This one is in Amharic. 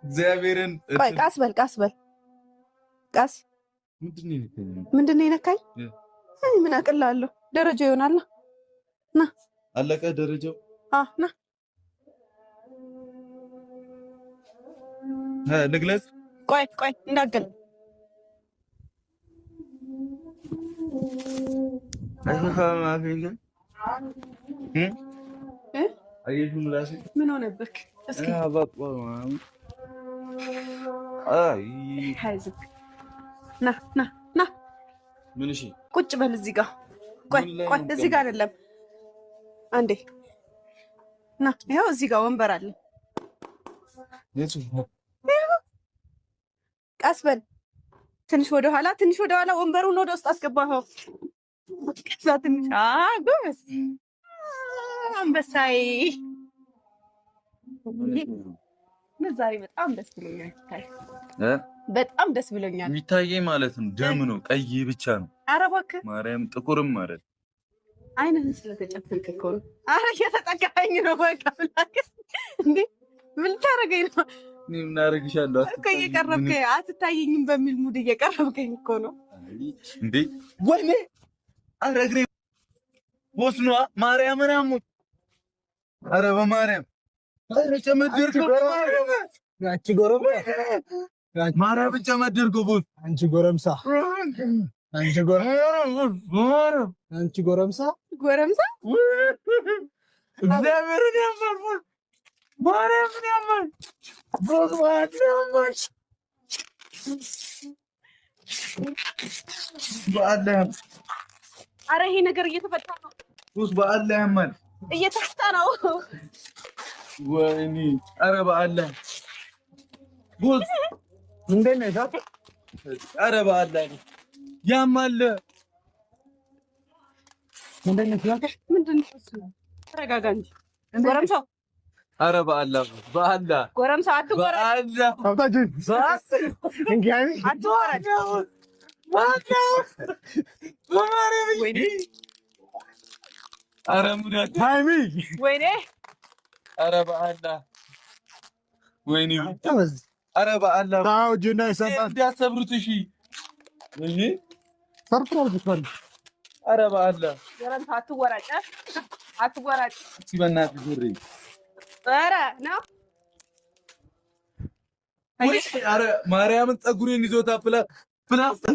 እግዚአብሔርን ቆይ ቃስ በል ቃስ ምንድነው የነካኝ? አይ ምን አቅላለሁ። ደረጃው ይሆናል። ና አለቀ ደረጃው። ና ልግለጽ። ቆይ እንዳገል ምን ሆነብክ? እስኪ ና ምን? እሺ ቁጭ በል እዚህ ጋር። ቆይ እዚህ ጋር አይደለም፣ አንዴ ና። ይኸው እዚህ ጋር ወንበር አለ። ቀስ በል። ትንሽ ወደ ኋላ ወንበሩን ወደ ውስጥ አስገባኸው። ከዛ ትንሽ ጎበዝ አንበሳዬ። ዛሬ በጣም ደስ ብሎኛል። በጣም ደስ ብሎኛል። የሚታየኝ ማለት ነው ደም ነው፣ ቀይ ብቻ ነው። ኧረ እባክህ ማርያም፣ ጥቁርም ማለት አይንህን ስለተጨፈንክ እኮ ነው። ኧረ እየተጠጋኸኝ ነው። በቃ እንዴ ምን ታደርገኝ ነው? ምን አደርግሻለሁ እኮ እየቀረብከኝ አትታየኝም በሚል ሙድ እየቀረብከኝ እኮ ነው እንዴ። ወይኔ ኧረ እግሬ ወስኗ ማርያምን አሞት። ኧረ በማርያም ኧረ ጨመድርክ አንቺ ጎረምሳ ማርያም ጨመድርክ ቦስ አንቺ ጎረምሳ እግዚአብሔርን ያማል ማርያምን ያማል ቦስ ማርያምን በአላህ። ኧረ ይሄ ነገር እየተፈታ ነው ቦስ በአላህ ያማል፣ እየተፈታ ነው። ወይኔ ኧረ በአላህ ቦስ እንዴት ነሽ? ኧረ በአላህ ያማል። ምንድን ነው? ተረጋጋ እንጂ ጎረምሳው። ኧረ በአላህ ጎረምሳው አትወረድ። ኧረ ሙዳት ሃይሚ ወይኔ ኧረ በአላህ ወይኔ ኧረ በአላህ ታው ጁና ይሰጣል እንዲያሰብሩት። እሺ ሰርፕራይዝ ይፈል። ኧረ በአላህ ጎረምሳው አትወራጭ። እስኪ በእናትህ ዙሪ። ኧረ ነው ኧረ ማርያምን ፀጉሬን ይዞታ ፕላስተር